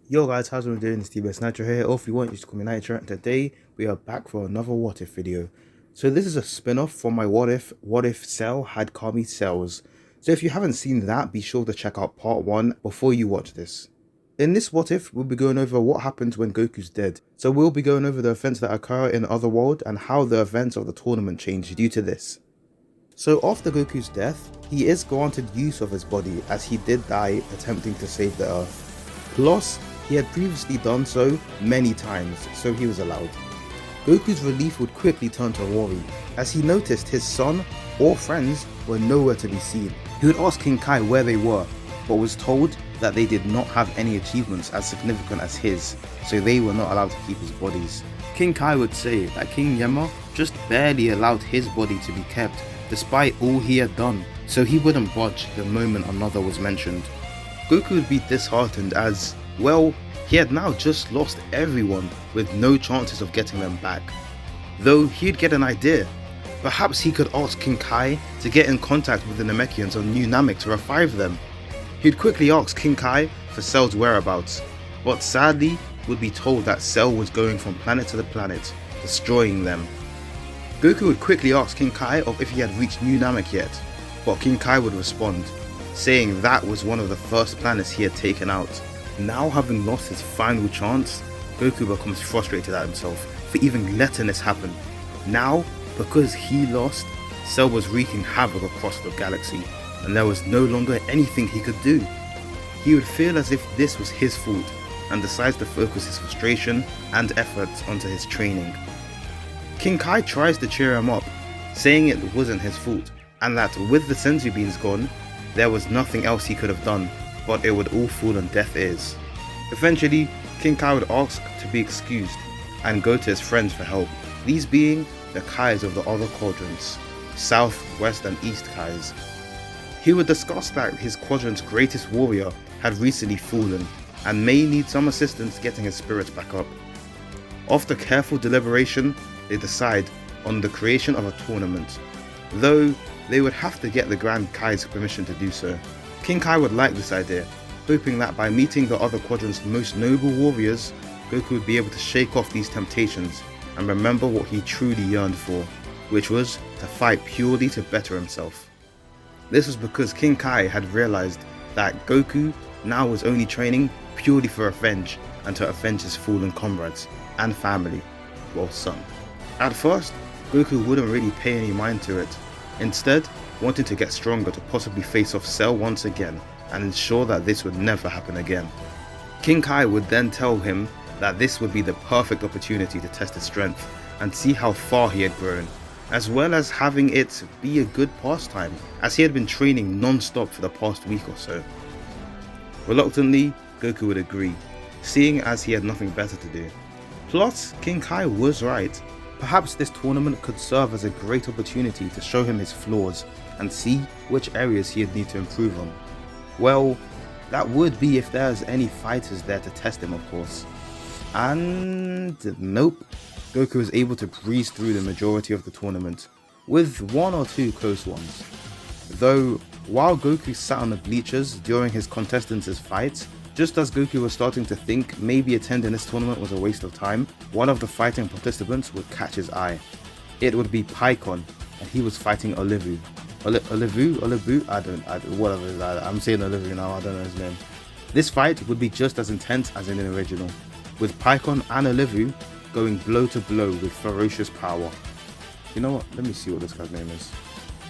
Yo guys, how's everyone doing? It's TBS Nitro here, or if you want, you just call me Nitro. And today we are back for another What If video. So this is a spin-off from my What If Cell had Kami Cells. So if you haven't seen that, be sure to check out part 1 before you watch this. In this What If, we'll be going over what happens when Goku's dead. So we'll be going over the events that occur in Otherworld and how the events of the tournament change due to this. So after Goku's death, he is granted use of his body as he did die attempting to save the Earth. Plus, he had previously done so many times, so he was allowed. Goku's relief would quickly turn to worry, as he noticed his son or friends were nowhere to be seen. He would ask King Kai where they were, but was told that they did not have any achievements as significant as his, so they were not allowed to keep his bodies. King Kai would say that King Yama just barely allowed his body to be kept, despite all he had done, so he wouldn't budge the moment another was mentioned. Goku would be disheartened as, well, he had now just lost everyone with no chances of getting them back. Though he'd get an idea. Perhaps he could ask King Kai to get in contact with the Namekians on New Namek to revive them. He'd quickly ask King Kai for Cell's whereabouts, but sadly would be told that Cell was going from planet to the planet, destroying them. Goku would quickly ask King Kai if he had reached New Namek yet, but King Kai would respond, saying that was one of the first planets he had taken out. Now having lost his final chance, Goku becomes frustrated at himself for even letting this happen. Now, because he lost, Cell was wreaking havoc across the galaxy, and there was no longer anything he could do. He would feel as if this was his fault, and decides to focus his frustration and efforts onto his training. King Kai tries to cheer him up, saying it wasn't his fault, and that with the senzu beans gone, there was nothing else he could have done, but it would all fall on deaf ears. Eventually, King Kai would ask to be excused and go to his friends for help, these being the Kais of the other quadrants, South, West and East Kais. He would discuss that his quadrant's greatest warrior had recently fallen and may need some assistance getting his spirits back up. After careful deliberation, they decide on the creation of a tournament, though they would have to get the Grand Kai's permission to do so. King Kai would like this idea, hoping that by meeting the other quadrant's most noble warriors, Goku would be able to shake off these temptations and remember what he truly yearned for, which was to fight purely to better himself. This was because King Kai had realized that Goku now was only training purely for revenge and to avenge his fallen comrades and family, well, son. At first, Goku wouldn't really pay any mind to it, instead wanting to get stronger to possibly face off Cell once again and ensure that this would never happen again. King Kai would then tell him that this would be the perfect opportunity to test his strength and see how far he had grown, as well as having it be a good pastime as he had been training non-stop for the past week or so. Reluctantly, Goku would agree, seeing as he had nothing better to do. Plus, King Kai was right. Perhaps this tournament could serve as a great opportunity to show him his flaws and see which areas he'd need to improve on. Well, that would be if there's any fighters there to test him, of course. And nope, Goku was able to breeze through the majority of the tournament, with one or two close ones. Though, while Goku sat on the bleachers during his contestants' fights, just as Goku was starting to think maybe attending this tournament was a waste of time, one of the fighting participants would catch his eye. It would be Paikon, and he was fighting Olivu. Olivu? I'm saying Olivu now, I don't know his name. This fight would be just as intense as in the original, with Paikon and Olivu going blow to blow with ferocious power. You know what, let me see what this guy's name is.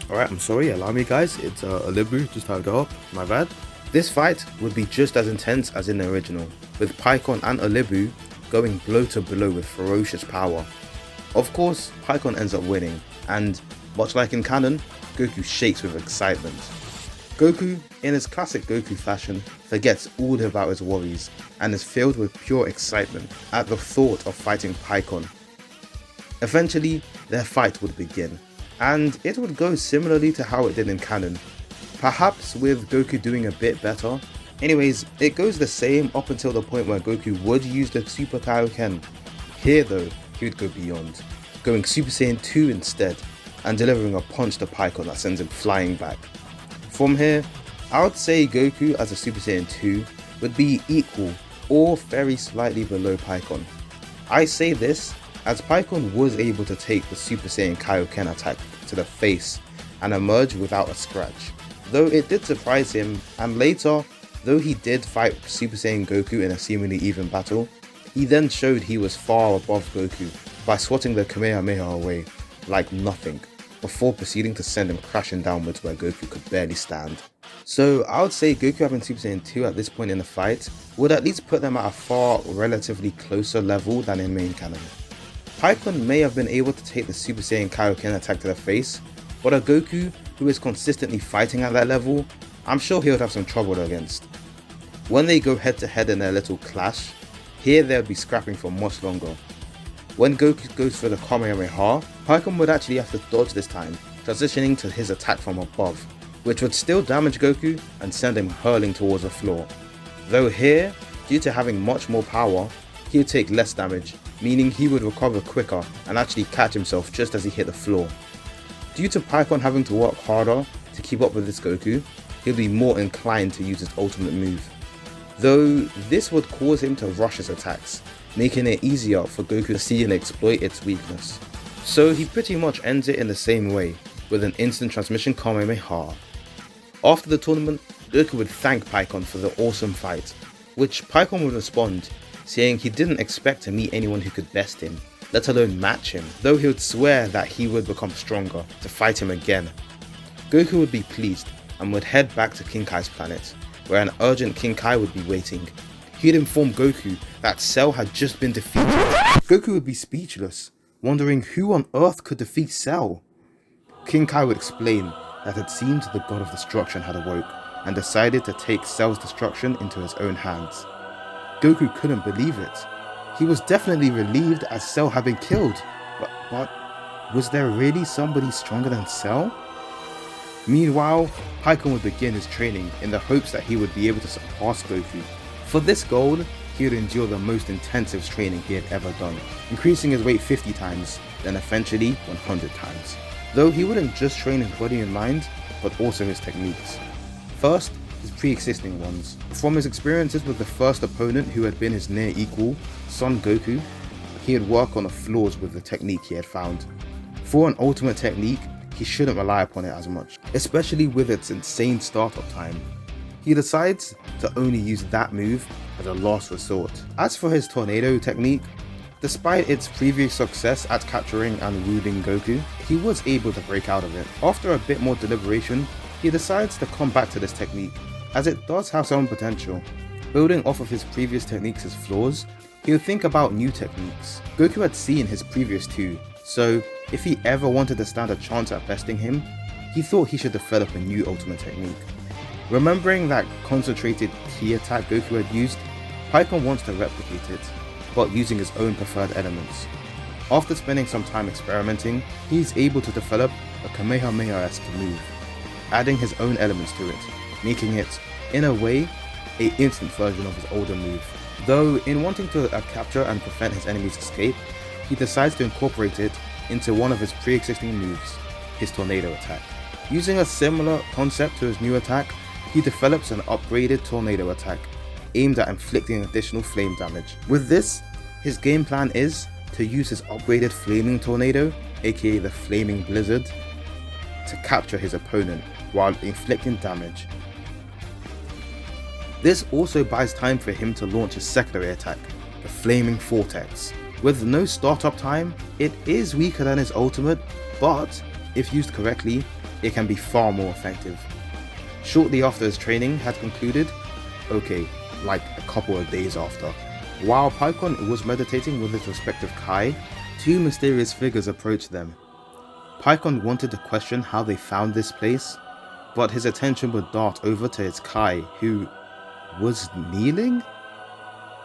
Alright, I'm sorry, allow me guys, it's Olivu, just typed it up, my bad. This fight would be just as intense as in the original, with Paikon and Olivu going blow to blow with ferocious power. Of course, Paikon ends up winning, and much like in canon, Goku shakes with excitement. Goku, in his classic Goku fashion, forgets all about his worries and is filled with pure excitement at the thought of fighting Paikon. Eventually, their fight would begin, and it would go similarly to how it did in canon, perhaps with Goku doing a bit better. Anyways, it goes the same up until the point where Goku would use the Super Kaioken. Here though, he would go beyond, going Super Saiyan 2 instead, and delivering a punch to Paikon that sends him flying back. From here, I would say Goku as a Super Saiyan 2 would be equal or very slightly below Pikkon. I say this as Pikkon was able to take the Super Saiyan Kaioken attack to the face and emerge without a scratch, though it did surprise him, and later, though he did fight Super Saiyan Goku in a seemingly even battle, he then showed he was far above Goku by swatting the Kamehameha away like nothing, before proceeding to send him crashing downwards where Goku could barely stand. So I would say Goku having Super Saiyan 2 at this point in the fight would at least put them at a far relatively closer level than in main canon. Pikkon may have been able to take the Super Saiyan Kaioken attack to the face, but a Goku who is consistently fighting at that level, I'm sure he would have some trouble against. When they go head to head in their little clash, here they'll be scrapping for much longer. When Goku goes for the Kamehameha, Pikkon would actually have to dodge this time, transitioning to his attack from above, which would still damage Goku and send him hurling towards the floor. Though here, due to having much more power, he would take less damage, meaning he would recover quicker and actually catch himself just as he hit the floor. Due to Pikkon having to work harder to keep up with this Goku, he'll be more inclined to use his ultimate move, though this would cause him to rush his attacks, making it easier for Goku to see and exploit its weakness. So he pretty much ends it in the same way, with an instant transmission Kamehameha. After the tournament, Goku would thank Pikkon for the awesome fight, which Pikkon would respond, saying he didn't expect to meet anyone who could best him, let alone match him, though he would swear that he would become stronger to fight him again. Goku would be pleased and would head back to King Kai's planet, where an urgent King Kai would be waiting. He'd inform Goku that Cell had just been defeated. Goku would be speechless, wondering who on earth could defeat Cell. King Kai would explain that it seemed the god of destruction had awoke and decided to take Cell's destruction into his own hands. Goku couldn't believe it. He was definitely relieved as Cell had been killed, but was there really somebody stronger than Cell? Meanwhile, Pikkon would begin his training in the hopes that he would be able to surpass Goku. For this goal, he would endure the most intensive training he had ever done, increasing his weight 50 times, then eventually 100 times. Though he wouldn't just train his body and mind, but also his techniques. First, his pre-existing ones. From his experiences with the first opponent who had been his near equal, Son Goku, he would work on the flaws with the technique he had found. For an ultimate technique, he shouldn't rely upon it as much, especially with its insane startup time. He decides to only use that move as a last resort. As for his tornado technique, despite its previous success at capturing and wounding Goku, he was able to break out of it. After a bit more deliberation, he decides to come back to this technique, as it does have some potential. Building off of his previous techniques' flaws, he would think about new techniques. Goku had seen his previous two, so if he ever wanted to stand a chance at besting him, he thought he should develop a new ultimate technique. Remembering that concentrated ki attack Goku had used, Pikkon wants to replicate it, but using his own preferred elements. After spending some time experimenting, he is able to develop a Kamehameha-esque move, adding his own elements to it, making it, in a way, an instant version of his older move. Though in wanting to capture and prevent his enemy's escape, he decides to incorporate it into one of his pre-existing moves, his tornado attack. Using a similar concept to his new attack, he develops an upgraded tornado attack, aimed at inflicting additional flame damage. With this, his game plan is to use his upgraded flaming tornado, aka the flaming blizzard, to capture his opponent while inflicting damage. This also buys time for him to launch his secondary attack, the flaming vortex. With no startup time, it is weaker than his ultimate, but if used correctly, it can be far more effective. Shortly after his training had concluded, okay, like a couple of days after, while Pikkon was meditating with his respective Kai, two mysterious figures approached them. Pikkon wanted to question how they found this place, but his attention would dart over to his Kai, who was kneeling?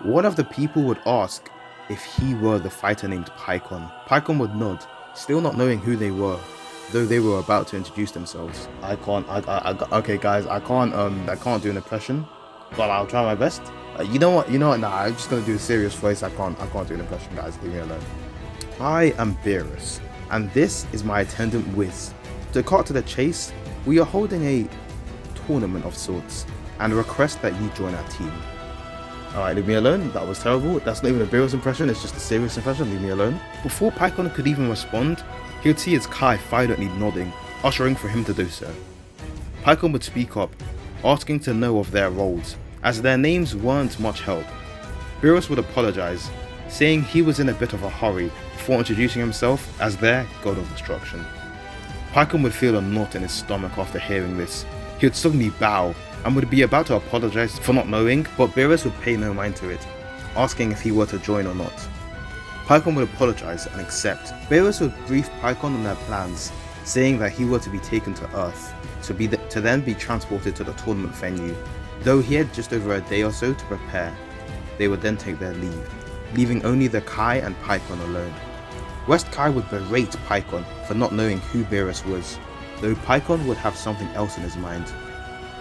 One of the people would ask if he were the fighter named Pikkon. Pikkon would nod, still not knowing who they were, though they were about to introduce themselves. Okay guys, I can't do an impression, but I'll try my best. You know what, nah, I'm just gonna do a serious voice. I can't do an impression, guys, leave me alone. I am Beerus, and this is my attendant Wiz. To cut to the chase, we are holding a tournament of sorts, and request that you join our team. Alright, leave me alone. That was terrible. That's not even a Beerus impression, it's just a serious impression. Leave me alone. Before Pycon could even respond, he would see his Kai violently nodding, ushering for him to do so. Pycon would speak up, asking to know of their roles, as their names weren't much help. Beerus would apologize, saying he was in a bit of a hurry before introducing himself as their God of Destruction. Pycon would feel a knot in his stomach after hearing this. He would suddenly bow and would be about to apologize for not knowing, but Beerus would pay no mind to it, asking if he were to join or not. Pycon would apologize and accept. Beerus would brief Pycon on their plans, saying that he were to be taken to Earth, to then be transported to the tournament venue. Though he had just over a day or so to prepare, they would then take their leave, leaving only the Kai and Pycon alone. West Kai would berate Pycon for not knowing who Beerus was, though Pycon would have something else in his mind.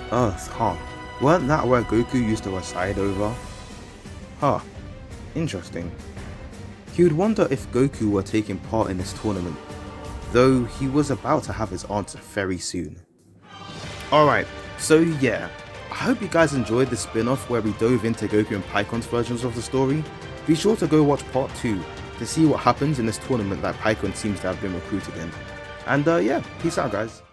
Earth, huh? Weren't that where Goku used to reside over? Huh, interesting. He would wonder if Goku were taking part in this tournament, though he was about to have his answer very soon. Alright, so yeah, I hope you guys enjoyed this spin-off where we dove into Goku and Pycon's versions of the story. Be sure to go watch part 2 to see what happens in this tournament that Pycon seems to have been recruited in. And yeah, peace out guys.